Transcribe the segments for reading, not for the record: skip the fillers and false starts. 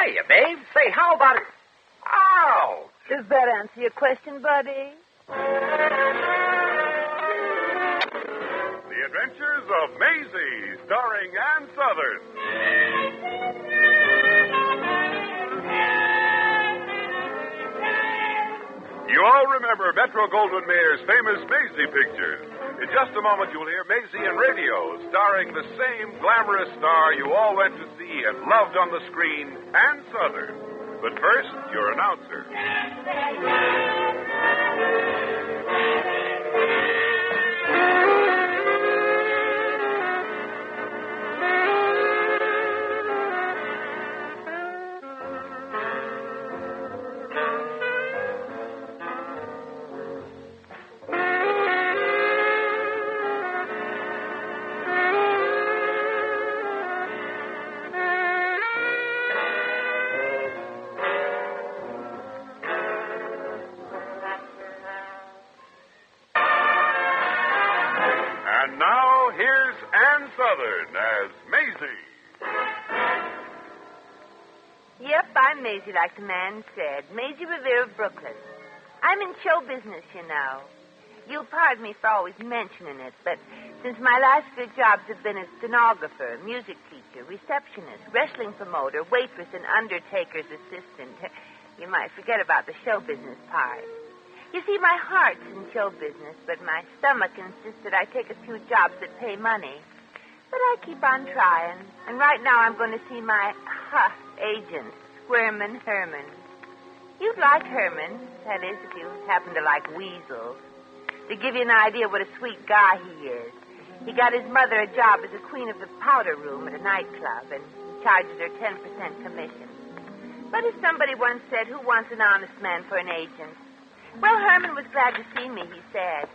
Hiya, babe. Say, how about it? Ow! Does that answer your question, buddy? The Adventures of Maisie, starring Ann Southern. You all remember Metro-Goldwyn-Mayer's famous Maisie pictures. In just a moment, you'll hear Maisie in radio, starring the same glamorous star you all went to see and loved on the screen, Ann Southern. But first, your announcer. And now, here's Ann Southern as Maisie. Yep, I'm Maisie, like the man said. Maisie Revere of Brooklyn. I'm in show business, you know. You'll pardon me for always mentioning it, but since my last few jobs have been as stenographer, music teacher, receptionist, wrestling promoter, waitress, and undertaker's assistant, you might forget about the show business part. You see, my heart's in show business, but my stomach insists that I take a few jobs that pay money. But I keep on trying, and right now I'm going to see my agent, Squirman Herman. You'd like Herman, that is, if you happen to like weasels. To give you an idea what a sweet guy he is, he got his mother a job as a queen of the powder room at a nightclub, and he charges her 10% commission. But as somebody once said, who wants an honest man for an agent? Well, Herman was glad to see me, he said.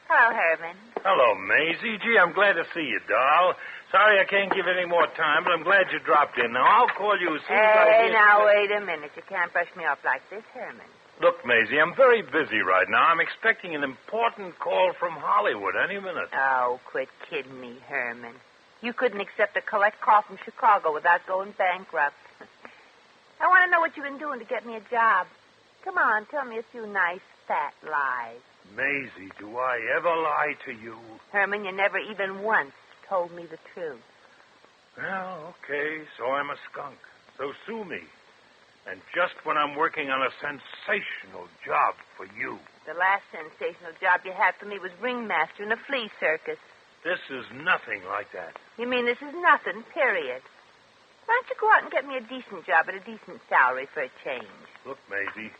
Hello, Herman. Hello, Maisie. Gee, I'm glad to see you, doll. Sorry I can't give any more time, but I'm glad you dropped in. Now, I'll call you as soon as I Hey, get... now, wait a minute. You can't brush me off like this, Herman. Look, Maisie, I'm very busy right now. I'm expecting an important call from Hollywood any minute. Oh, quit kidding me, Herman. You couldn't accept a collect call from Chicago without going bankrupt. I want to know what you've been doing to get me a job. Come on, tell me a few nice, fat lies. Maisie, do I ever lie to you? Herman, you never even once told me the truth. Well, okay, so I'm a skunk. So sue me. And just when I'm working on a sensational job for you. The last sensational job you had for me was ringmaster in a flea circus. This is nothing like that. You mean this is nothing, period? Why don't you go out and get me a decent job at a decent salary for a change? Look, Maisie,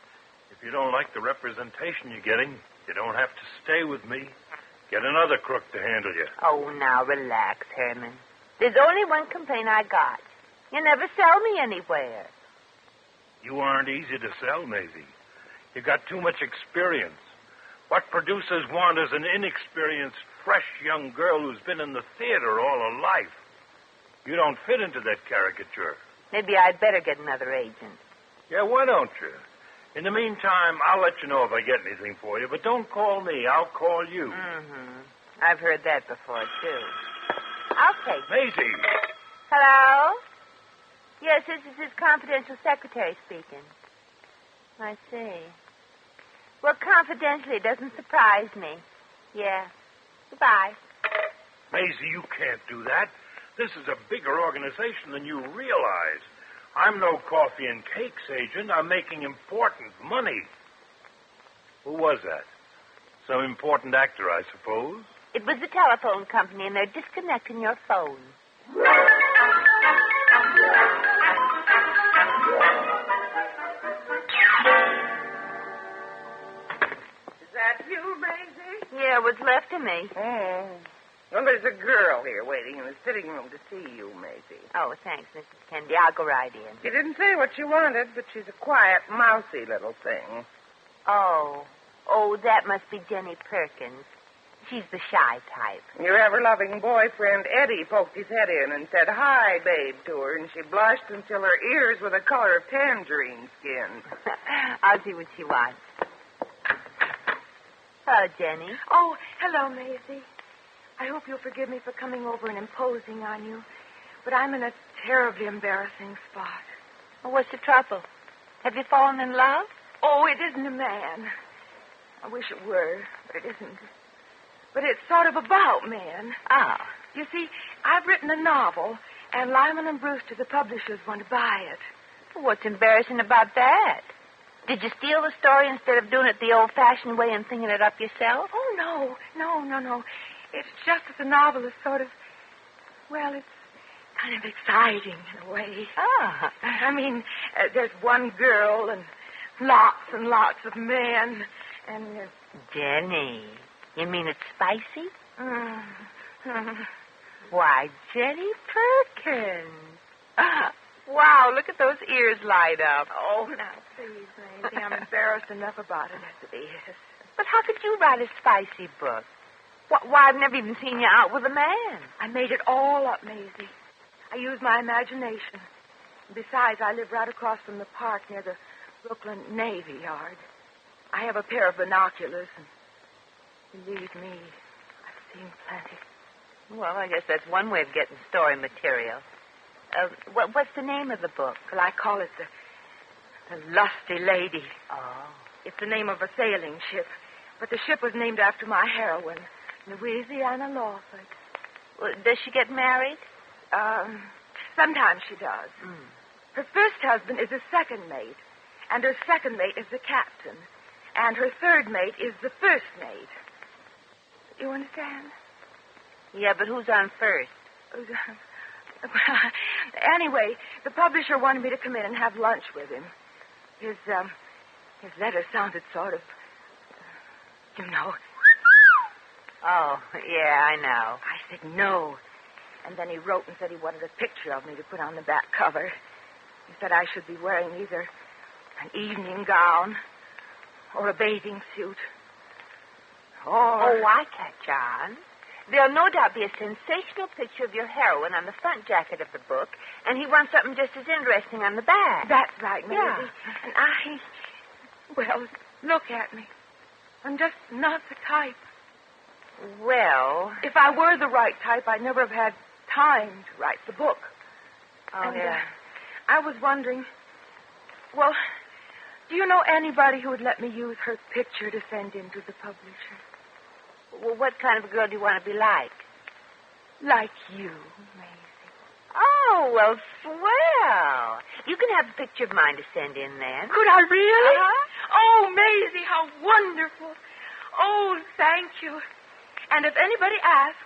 if you don't like the representation you're getting, you don't have to stay with me. Get another crook to handle you. Oh, now relax, Herman. There's only one complaint I got. You never sell me anywhere. You aren't easy to sell, Maisie. You got too much experience. What producers want is an inexperienced, fresh young girl who's been in the theater all her life. You don't fit into that caricature. Maybe I'd better get another agent. Yeah, why don't you? In the meantime, I'll let you know if I get anything for you, but don't call me. I'll call you. Mm-hmm. I've heard that before, too. I'll take it. Maisie! Hello? Yes, this is his confidential secretary speaking. I see. Well, confidentially doesn't surprise me. Yeah. Goodbye. Maisie, you can't do that. This is a bigger organization than you realize. I'm no coffee and cakes agent. I'm making important money. Who was that? Some important actor, I suppose? It was the telephone company, and they're disconnecting your phone. Is that you, Maisie? Yeah, what's left of me. Oh. Well, there's a girl here waiting in the sitting room to see you, Maisie. Oh, thanks, Mrs. Kennedy. I'll go right in. She didn't say what she wanted, but she's a quiet, mousy little thing. Oh, that must be Jenny Perkins. She's the shy type. Your ever-loving boyfriend, Eddie, poked his head in and said, "Hi, babe," to her, and she blushed until her ears were the color of tangerine skin. I'll see what she wants. Hello, Jenny. Oh, hello, Maisie. I hope you'll forgive me for coming over and imposing on you, but I'm in a terribly embarrassing spot. Well, what's the trouble? Have you fallen in love? Oh, it isn't a man. I wish it were, but it isn't. But it's sort of about men. Ah. You see, I've written a novel, and Lyman and Brewster, the publishers, want to buy it. What's embarrassing about that? Did you steal the story instead of doing it the old-fashioned way and thinking it up yourself? Oh, no. It's just that the novel is sort of, well, it's kind of exciting in a way. Ah. I mean, there's one girl and lots of men, and... Jenny, you mean it's spicy? Mm. Why, Jenny Perkins. Wow, look at those ears light up. Oh, now, please, Maisie, I'm embarrassed enough about it as it is. But how could you write a spicy book? Why, I've never even seen you out with a man. I made it all up, Maisie. I used my imagination. Besides, I live right across from the park near the Brooklyn Navy Yard. I have a pair of binoculars, and believe me, I've seen plenty. Well, I guess that's one way of getting story material. What's the name of the book? Well, I call it the Lusty Lady. Oh. It's the name of a sailing ship, but the ship was named after my heroine, Louisiana Lawford. Well, does she get married? Sometimes she does. Mm. Her first husband is a second mate, and her second mate is the captain, and her third mate is the first mate. You understand? Yeah, but who's on first? Anyway, the publisher wanted me to come in and have lunch with him. His letter sounded sort of, you know. Oh, yeah, I know. I said no. And then he wrote and said he wanted a picture of me to put on the back cover. He said I should be wearing either an evening gown or a bathing suit. Oh, I catch on. There'll no doubt be a sensational picture of your heroine on the front jacket of the book, and he wants something just as interesting on the back. That's right, Maisie. Yeah. And well, look at me. I'm just not the type. Well... If I were the right type, I'd never have had time to write the book. Oh, and, yeah. I was wondering, well, do you know anybody who would let me use her picture to send in to the publisher? Well, what kind of a girl do you want to be like? Like you, Maisie. Oh, well, swell. You can have a picture of mine to send in then. Could I really? Uh-huh. Oh, Maisie, how wonderful. Oh, thank you. And if anybody asks,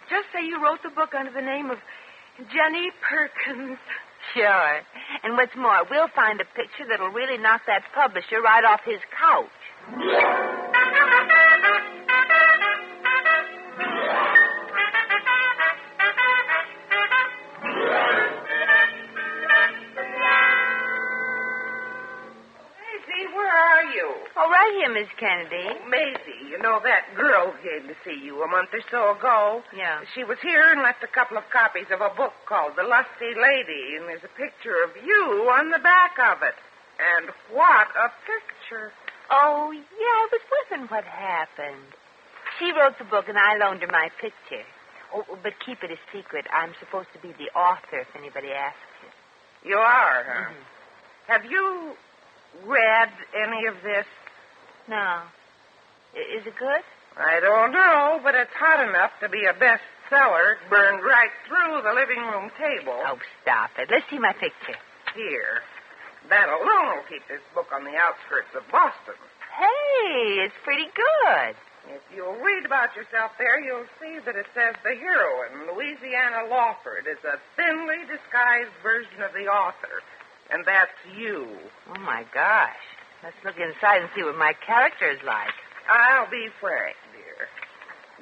just say you wrote the book under the name of Jenny Perkins. Sure. And what's more, we'll find a picture that'll really knock that publisher right off his couch. Oh, right here, Miss Kennedy. Oh, Maisie, you know that girl came to see you a month or so ago? Yeah. She was here and left a couple of copies of a book called The Lusty Lady, and there's a picture of you on the back of it. And what a picture. Oh, yeah, I was wondering what happened. She wrote the book, and I loaned her my picture. Oh, but keep it a secret. I'm supposed to be the author if anybody asks you. You are, huh? Mm-hmm. Have you read any of this? No. Is it good? I don't know, but it's hot enough to be a bestseller. It burned right through the living room table. Oh, stop it. Let's see my picture. Here. That alone will keep this book on the outskirts of Boston. Hey, it's pretty good. If you'll read about yourself there, you'll see that it says the heroine, Louisiana Lawford, is a thinly disguised version of the author. And that's you. Oh, my gosh. Let's look inside and see what my character is like. I'll be frank, dear.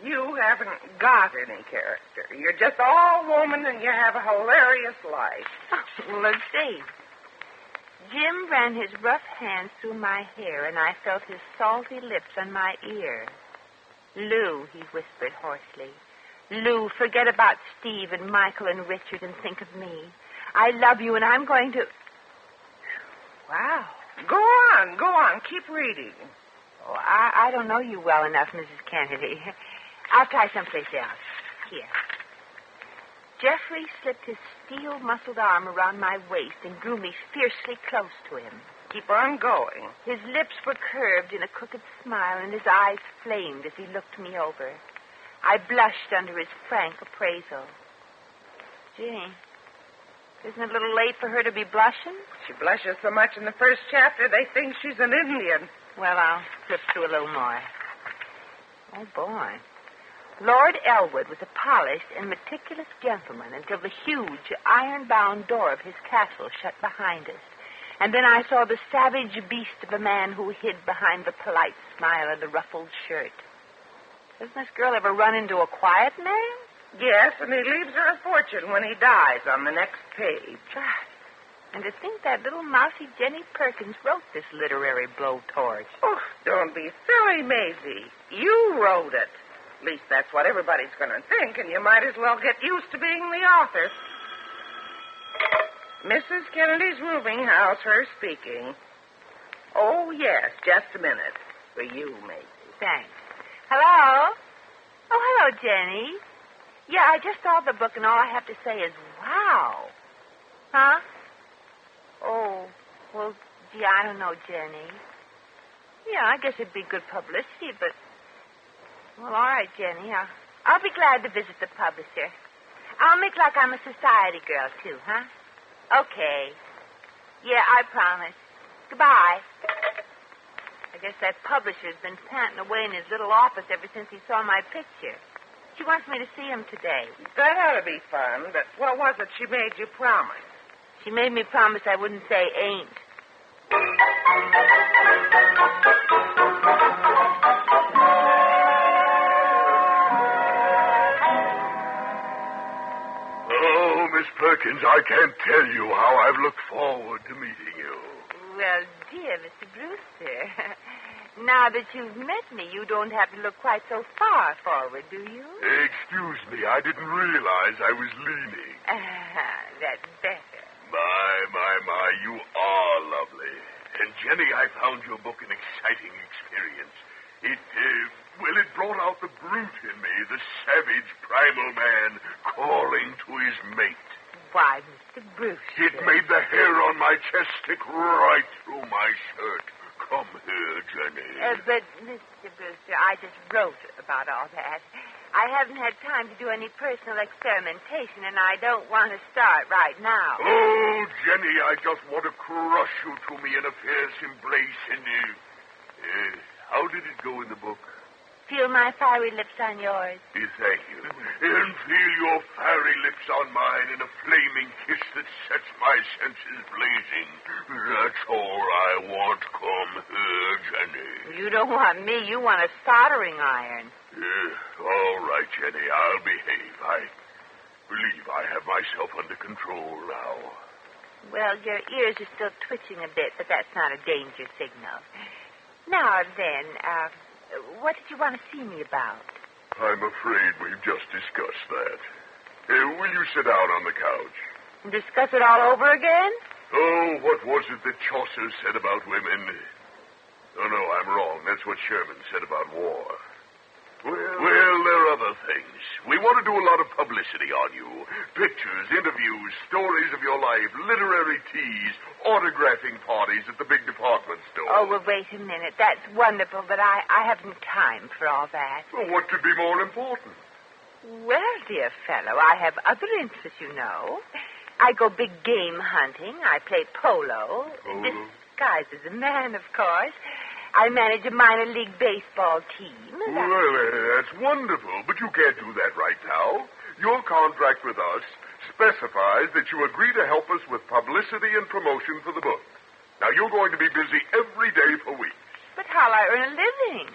You haven't got any character. You're just all woman and you have a hilarious life. Well, let's see. Jim ran his rough hands through my hair, and I felt his salty lips on my ear. Lou, he whispered hoarsely. Lou, forget about Steve and Michael and Richard and think of me. I love you, and I'm going to... Wow. Go on. Keep reading. Oh, I don't know you well enough, Mrs. Kennedy. I'll try someplace else. Here. Jeffrey slipped his steel-muscled arm around my waist and drew me fiercely close to him. Keep on going. His lips were curved in a crooked smile, and his eyes flamed as he looked me over. I blushed under his frank appraisal. Gee, isn't it a little late for her to be blushing? She blushes so much in the first chapter, they think she's an Indian. Well, I'll flip through a little more. Oh, boy. Lord Elwood was a polished and meticulous gentleman until the huge iron-bound door of his castle shut behind us. And then I saw the savage beast of a man who hid behind the polite smile and the ruffled shirt. Doesn't this girl ever run into a quiet man? Yes, and he leaves her a fortune when he dies on the next page. And to think that little mousy Jenny Perkins wrote this literary blowtorch. Oh, don't be silly, Maisie. You wrote it. At least that's what everybody's going to think, and you might as well get used to being the author. Mrs. Kennedy's rooming house, her speaking. Oh, yes, just a minute. For you, Maisie. Thanks. Hello? Oh, hello, Jenny. Yeah, I just saw the book, and all I have to say is, wow. Huh? Oh, well, gee, I don't know, Jenny. Yeah, I guess it'd be good publicity, but... Well, all right, Jenny. I'll be glad to visit the publisher. I'll make like I'm a society girl, too, huh? Okay. Yeah, I promise. Goodbye. I guess that publisher's been panting away in his little office ever since he saw my picture. She wants me to see him today. That ought to be fun, but what was it she made you promise? She made me promise I wouldn't say ain't. Oh, Miss Perkins, I can't tell you how I've looked forward to meeting you. Well, dear Mr. Brewster, now that you've met me, you don't have to look quite so far forward, do you? Excuse me, I didn't realize I was leaning. That's better. My, you are lovely. And, Jenny, I found your book an exciting experience. It brought out the brute in me, the savage primal man calling to his mate. Why, Mr. Brewster. It made the hair on my chest stick right through my shirt. Come here, Jenny. But, Mr. Brewster, I just wrote about all that. I haven't had time to do any personal experimentation, and I don't want to start right now. Oh, Jenny, I just want to crush you to me in a fierce embrace. And, how did it go in the book? Feel my fiery lips on yours. Thank you. And feel your fiery lips on mine in a flaming kiss that sets my senses blazing. That's all I want. Come here, Jenny. You don't want me. You want a soldering iron. All right, Jenny. I'll behave. I believe I have myself under control now. Well, your ears are still twitching a bit, but that's not a danger signal. Now then, what did you want to see me about? I'm afraid we've just discussed that. Will you sit down on the couch? And discuss it all over again? Oh, what was it that Chaucer said about women? Oh, no, I'm wrong. That's what Sherman said about war. Well, there are other things. We want to do a lot of publicity on you. Pictures, interviews, stories of your life, literary teas, autographing parties at the big department store. Oh, well, wait a minute. That's wonderful, but I haven't time for all that. Well, what could be more important? Well, dear fellow, I have other interests, you know. I go big game hunting. I play polo. Polo? Disguised as a man, of course. I manage a minor league baseball team. Well, that's wonderful, but you can't do that right now. Your contract with us specifies that you agree to help us with publicity and promotion for the book. Now, you're going to be busy every day for weeks. But how'll I earn a living?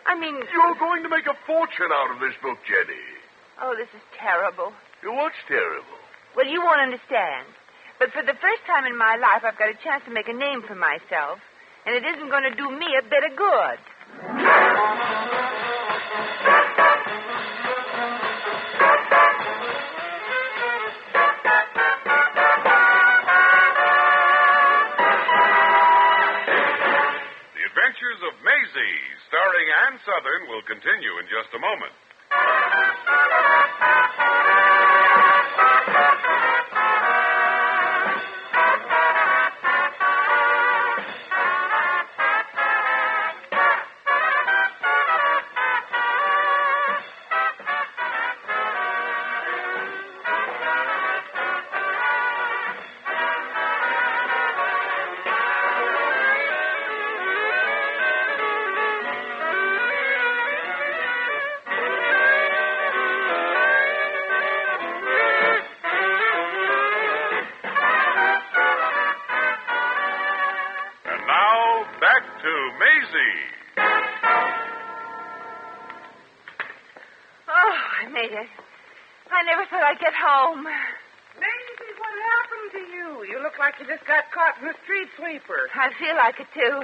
I mean... You're going to make a fortune out of this book, Jenny. Oh, this is terrible. What's terrible? Well, you won't understand. But for the first time in my life, I've got a chance to make a name for myself. And it isn't going to do me a bit of good. The Adventures of Maisie, starring Ann Southern, will continue in just a moment. Maisie. Oh, I made it. I never thought I'd get home. Maisie, what happened to you? You look like you just got caught in a street sweeper. I feel like it, too.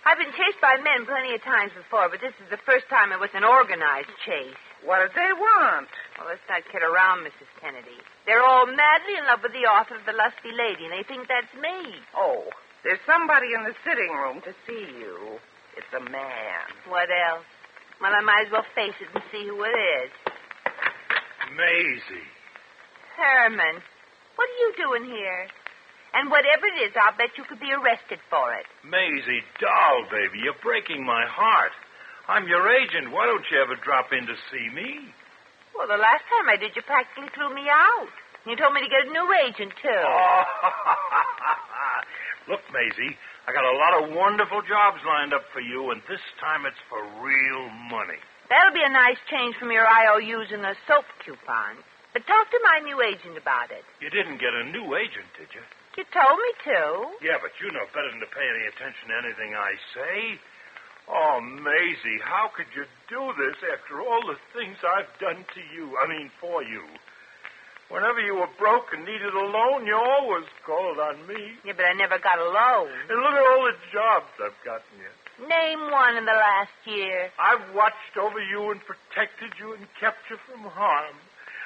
I've been chased by men plenty of times before, but this is the first time it was an organized chase. What did they want? Well, let's not kid around, Mrs. Kennedy. They're all madly in love with the author of The Lusty Lady, and they think that's me. Oh, there's somebody in the sitting room to see you. It's a man. What else? Well, I might as well face it and see who it is. Maisie. Herman, what are you doing here? And whatever it is, I'll bet you could be arrested for it. Maisie, doll, baby, you're breaking my heart. I'm your agent. Why don't you ever drop in to see me? Well, the last time I did, you practically threw me out. You told me to get a new agent, too. Oh. Look, Maisie, I got a lot of wonderful jobs lined up for you, and this time it's for real money. That'll be a nice change from your IOUs and the soap coupons. But talk to my new agent about it. You didn't get a new agent, did you? You told me to. Yeah, but you know better than to pay any attention to anything I say. Oh, Maisie, how could you do this after all the things I've done to you? I mean, for you. Whenever you were broke and needed a loan, you always called on me. Yeah, but I never got a loan. And look at all the jobs I've gotten you. Name one in the last year. I've watched over you and protected you and kept you from harm.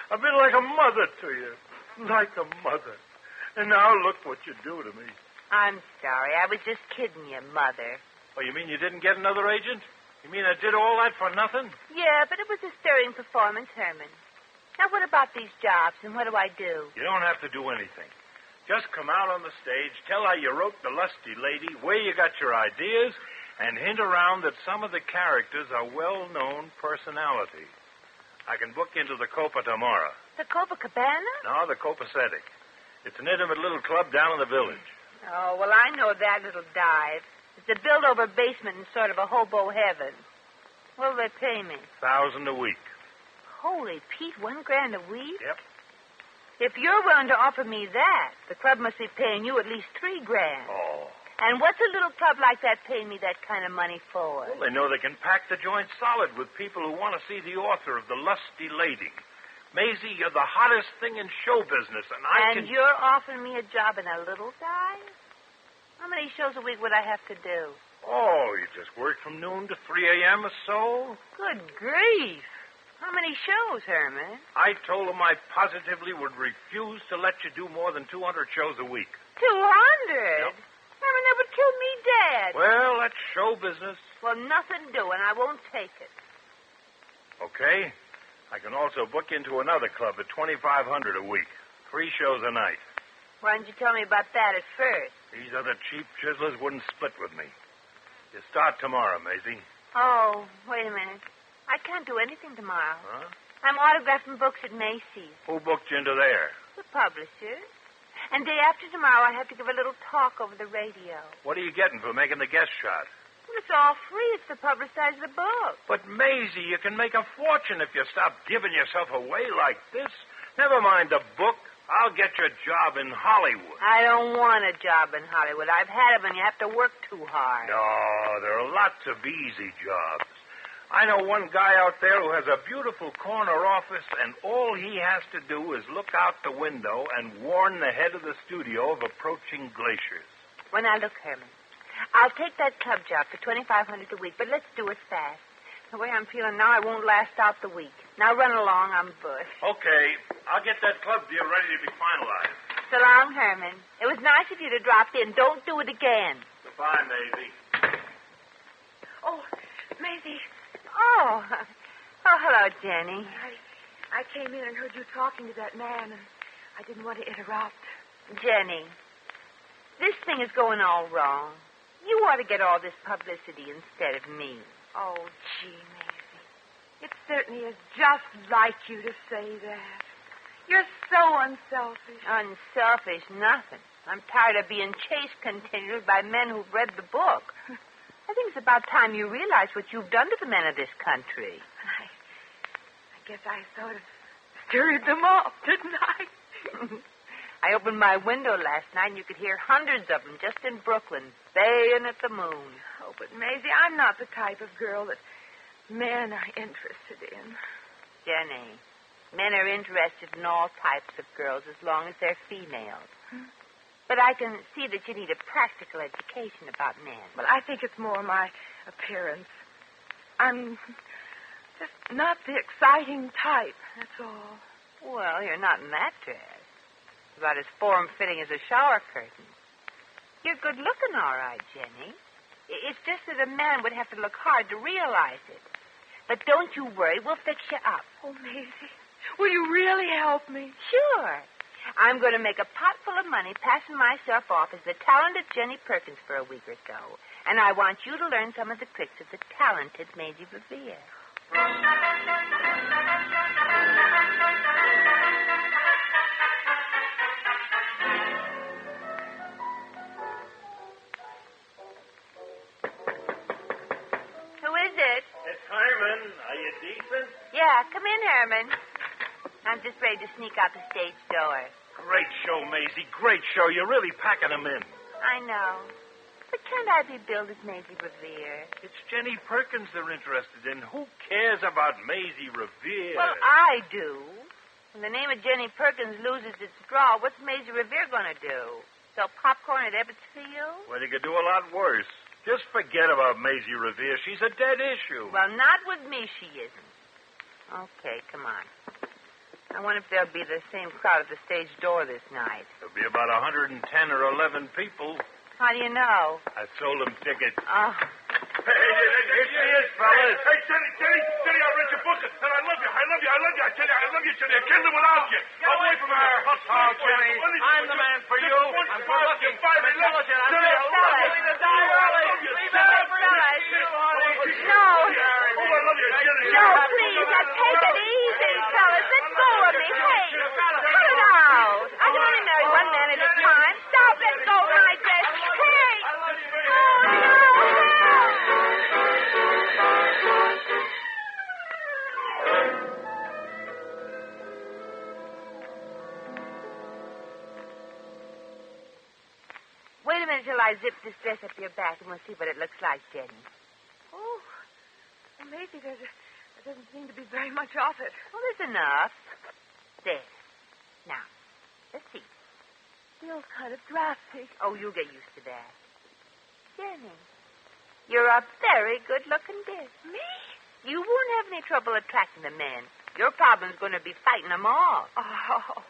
I've been like a mother to you. Like a mother. And now look what you do to me. I'm sorry. I was just kidding you, Mother. Oh, you mean you didn't get another agent? You mean I did all that for nothing? Yeah, but it was a stirring performance, Herman. Now, what about these jobs, and what do I do? You don't have to do anything. Just come out on the stage, tell how you wrote The Lusty Lady, where you got your ideas, and hint around that some of the characters are well-known personalities. I can book into the Copa tomorrow. The Copacabana? No, the Copacetic. It's an intimate little club down in the village. Oh, well, I know that little dive. It's a built-over basement in sort of a hobo heaven. What'll they pay me? $1,000 a week. Holy Pete, $1,000 a week? Yep. If you're willing to offer me that, the club must be paying you at least $3,000. Oh. And what's a little club like that paying me that kind of money for? Well, they know they can pack the joint solid with people who want to see the author of The Lusty Lady. Maisie, you're the hottest thing in show business, and I can... And you're offering me a job in a little dive? How many shows a week would I have to do? Oh, you just work from noon to 3 a.m. or so? Good grief. How many shows, Herman? I told them I positively would refuse to let you do more than 200 shows a week. 200? Yep. Herman, that would kill me dead. Well, that's show business. Well, nothing doing. I won't take it. Okay. I can also book into another club at $2,500 a week. 3 shows a night. Why didn't you tell me about that at first? These other cheap chiselers wouldn't split with me. You start tomorrow, Maisie. Oh, wait a minute. I can't do anything tomorrow. Huh? I'm autographing books at Macy's. Who booked you into there? The publisher. And day after tomorrow, I have to give a little talk over the radio. What are you getting for making the guest shot? Well, it's all free. It's to publicize the book. But, Maisie, you can make a fortune if you stop giving yourself away like this. Never mind the book. I'll get you a job in Hollywood. I don't want a job in Hollywood. I've had them, and you have to work too hard. No, there are lots of easy jobs. I know one guy out there who has a beautiful corner office, and all he has to do is look out the window and warn the head of the studio of approaching glaciers. Well, now, look, Herman. I'll take that club job for $2,500 a week, but let's do it fast. The way I'm feeling now, I won't last out the week. Now run along, I'm bushed. Okay, I'll get that club deal ready to be finalized. So long, Herman. It was nice of you to drop in. Don't do it again. Goodbye, Maisie. Oh, Maisie, Oh, hello, Jenny. I came in and heard you talking to that man, and I didn't want to interrupt. Jenny, this thing is going all wrong. You ought to get all this publicity instead of me. Oh, gee, Maisie. It certainly is just like you to say that. You're so unselfish. Unselfish, nothing. I'm tired of being chased continually by men who've read the book. I think it's about time you realize what you've done to the men of this country. I guess I sort of stirred them up, didn't I? I opened my window last night, and you could hear hundreds of them just in Brooklyn, baying at the moon. Oh, but Maisie, I'm not the type of girl that men are interested in. Jenny, men are interested in all types of girls as long as they're females. But I can see that you need a practical education about men. Well, I think it's more my appearance. I'm just not the exciting type, that's all. Well, you're not in that dress. It's about as form-fitting as a shower curtain. You're good-looking, all right, Jenny. It's just that a man would have to look hard to realize it. But don't you worry, we'll fix you up. Oh, Maisie, will you really help me? Sure. I'm going to make a pot full of money passing myself off as the talented Jenny Perkins for a week or so. And I want you to learn some of the tricks of the talented Maisie Revere. Who is it? It's Herman. Are you decent? Yeah, come in, Herman. I'm just ready to sneak out the stage door. Great show, Maisie. Great show. You're really packing them in. I know. But can't I be billed as Maisie Revere? It's Jenny Perkins they're interested in. Who cares about Maisie Revere? Well, I do. When the name of Jenny Perkins loses its draw, what's Maisie Revere going to do? Sell popcorn at Ebbets Field? Well, you could do a lot worse. Just forget about Maisie Revere. She's a dead issue. Well, not with me, she isn't. Okay, come on. I wonder if there'll be the same crowd at the stage door this night. There'll be about 110 or 11 people. How do you know? I sold them tickets. Oh. Hey, here she is, fellas. Hey, Jenny, I read your book, and I love you. I love you. I tell you, I love you, Jenny. I can't live without you. Get away from her. Oh, Jenny, I'm the man for you. I'm good-looking. I'm intelligent. I'm Jenny, I love you. willing to die early. Leave it up for you, honey. No. Oh, I love you, Jenny. No, please. Now take it easy, fellas. Let go of me. Hey, cut it out. I can only marry one man at a time. Stop. Let go of my dress. Hey. Oh, no. Wait a minute till I zip this dress up your back, and we'll see what it looks like, Jenny. Oh, well, Maisie, there doesn't seem to be very much of it. Well, there's enough. There. Now, let's see. Feels kind of drastic. Oh, you'll get used to that. Jenny, you're a very good-looking dish. Me? You won't have any trouble attracting the men. Your problem's going to be fighting them off. Oh.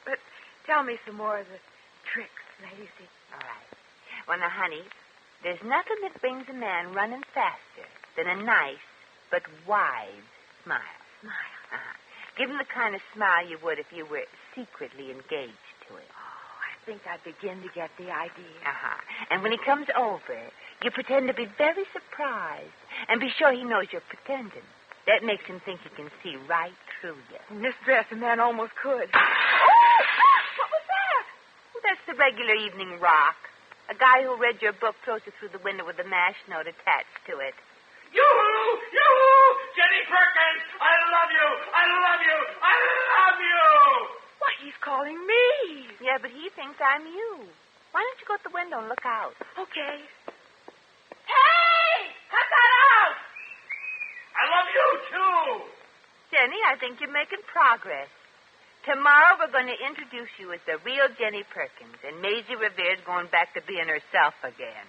But tell me some more of the tricks, Maisie. All right. Well, now, honey, there's nothing that brings a man running faster than a nice but wide smile. Smile. Uh-huh. Give him the kind of smile you would if you were secretly engaged to him. Oh, I think I begin to get the idea. Uh-huh. And when he comes over, you pretend to be very surprised and be sure he knows you're pretending. That makes him think he can see right through you. In this dress, a man almost could. Oh! What was that? Well, that's the regular evening rock. A guy who read your book throws it through the window with a mash note attached to it. Yoo-hoo! Yoo-hoo! Jenny Perkins! I love you! I love you! I love you! Why, he's calling me. Yeah, but he thinks I'm you. Why don't you go to the window and look out? Okay. Hey! Cut that out! I love you, too! Jenny, I think you're making progress. Tomorrow we're going to introduce you as the real Jenny Perkins, and Maisie Revere's going back to being herself again.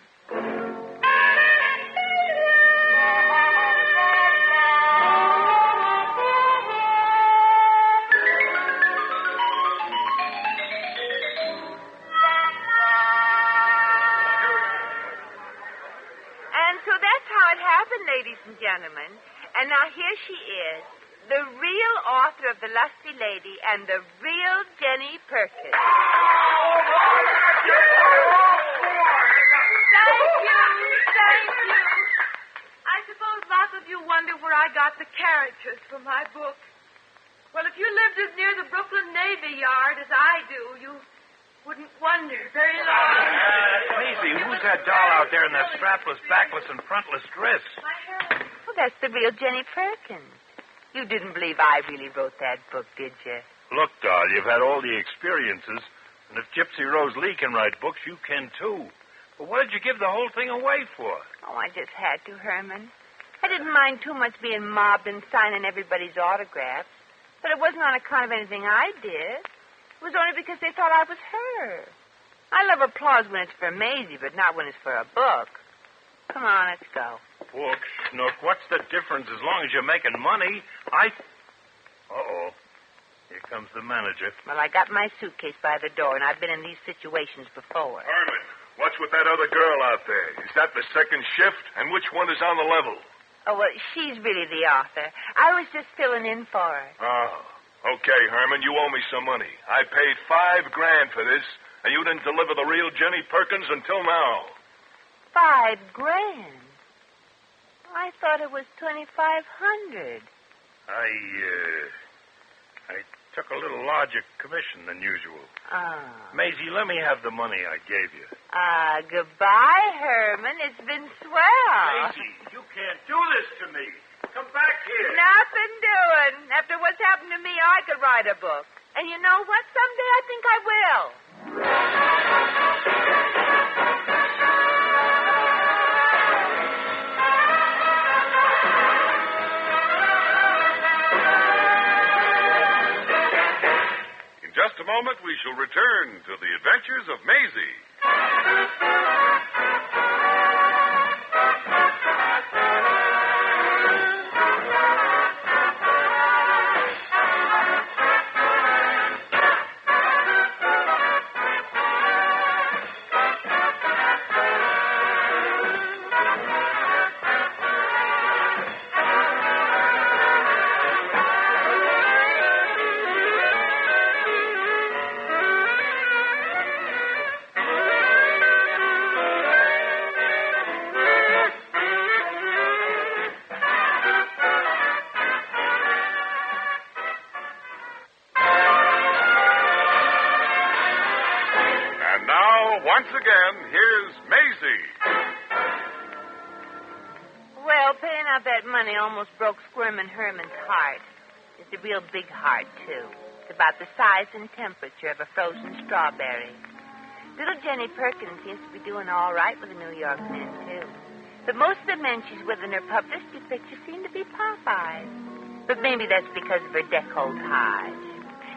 And so that's how it happened, ladies and gentlemen. And now here she is, the real author of The Lusty Lady and the real Jenny Perkins. Thank you. I suppose lots of you wonder where I got the characters for my book. Well, if you lived as near the Brooklyn Navy Yard as I do, you wouldn't wonder very long. Maisie, who's that doll out there in that strapless, backless, and frontless dress? My hair. Well, that's the real Jenny Perkins. You didn't believe I really wrote that book, did you? Look, doll, you've had all the experiences, and if Gypsy Rose Lee can write books, you can too. But what did you give the whole thing away for? Oh, I just had to, Herman. I didn't mind too much being mobbed and signing everybody's autographs. But it wasn't on account of anything I did. It was only because they thought I was her. I love applause when it's for Maisie, but not when it's for a book. Come on, let's go. Book, Schnook, what's the difference as long as you're making money? Uh-oh. Here comes the manager. Well, I got my suitcase by the door, and I've been in these situations before. Herman, what's with that other girl out there? Is that the second shift? And which one is on the level? Oh, well, she's really the author. I was just filling in for her. Oh, okay, Herman, you owe me some money. I paid $5,000 for this, and you didn't deliver the real Jenny Perkins until now. $5,000? I thought it was $2,500. I took a little larger commission than usual. Ah. Maisie, let me have the money I gave you. Goodbye, Herman. It's been swell. Maisie, you can't do this to me. Come back here. Nothing doing. After what's happened to me, I could write a book. And you know what? Someday I think I will. In just a moment, we shall return to the adventures of Maisie. Once again, here's Maisie. Well, paying out that money almost broke Squirmin' Herman's heart. It's a real big heart, too. It's about the size and temperature of a frozen strawberry. Little Jenny Perkins seems to be doing all right with the New York men, too. But most of the men she's with in her publicity pictures seem to be Popeyes. But maybe that's because of her décolletage.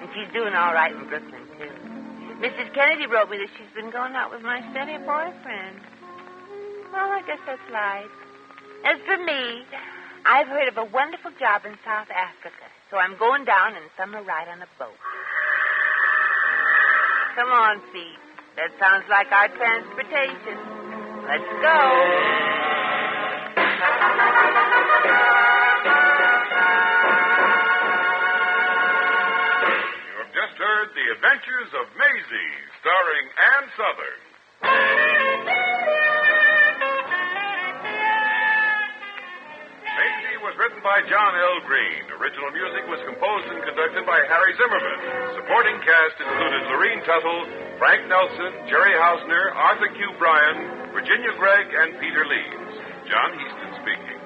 And she's doing all right in Brooklyn, too. Mrs. Kennedy wrote me that she's been going out with my steady boyfriend. Well, I guess that's life. As for me, I've heard of a wonderful job in South Africa, so I'm going down and summer ride on a boat. Come on, feet. That sounds like our transportation. Let's go. Just heard The Adventures of Maisie, starring Ann Sothern. Maisie was written by John L. Green. Original music was composed and conducted by Harry Zimmerman. Supporting cast included Lorene Tuttle, Frank Nelson, Jerry Hausner, Arthur Q. Bryan, Virginia Gregg, and Peter Leeds. John Heaston speaking.